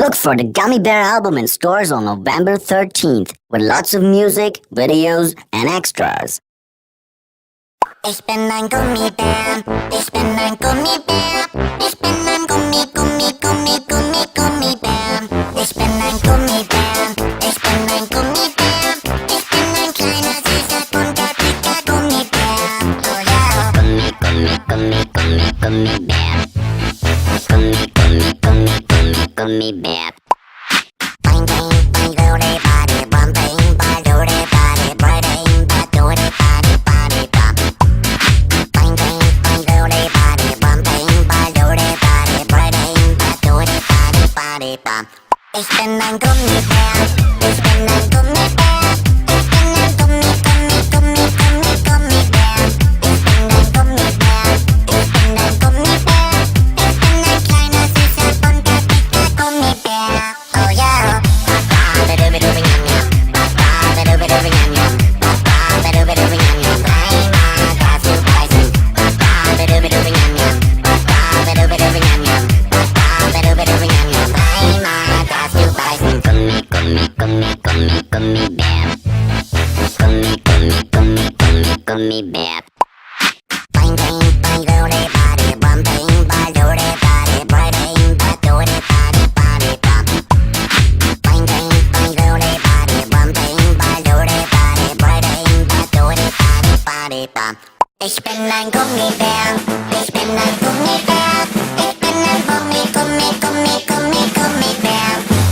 Look for the Gummy Bear album in stores on November 13th with lots of music, videos, and extras. Ich bin ein Gummibär, ich bin ein Gummibär, ich bin ein Gummibär. Ich bin ein Gummibär, ich bin ein Gummibär, ich bin ein kleiner, süßer, bunter, dicker Gummibär. Oh ja. Gummibär. Gummibär. Bang bang bang doody body bum bang bang doody body bang bang doody body body bum. Bang bang bang doody body bum bang bang doody body bang bang doody body body bum. Ich bin ein Gummibär, ich bin ein Gummibär, ich bin ein Gummibär. Ich bin ein Gummibär, ich bin ein Gummibär, ich bin ein kleiner, süßer, bunter, dicker Gummibär. Oh yeah. Gummibär. Bang bang bang doody body bum bang bang doody body bang bang doody body body bum. Bang bang bang doody body bum bang bang doody body bang bang doody body body bum. Ich bin ein Gummibär, ich bin ein Gummibär, ich bin ein Gummibär.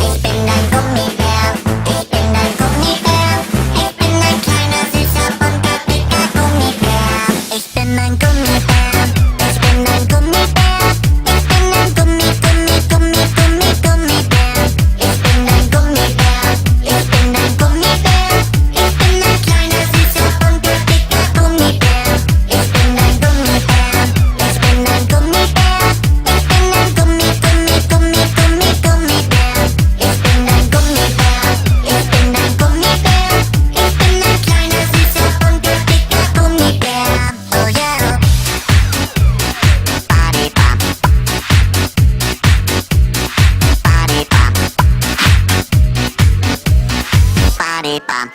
Ich bin ein Gummibär, ich bin ein Gummibär, ich bin ein kleiner, süßer, bunter, dicker Gummibär. Ich bin ein Gummibär, ich bin ein Gummibär, ich bin ein Gummibär. Ich bin ein Gummibär, ich bin ein Gummibär, ich bin ein kleiner, süßer, bunter, dicker Gummibär. Ich bin ein Gummibär, ich bin ein Gummibär, ich bin ein Gummibär. Ich bin ein Gummibär, ich bin ein Gummibär, ich bin ein kleiner, süßer, bunter, dicker Gummibär. Oh yeah. Body bop. Body bop. Body bop.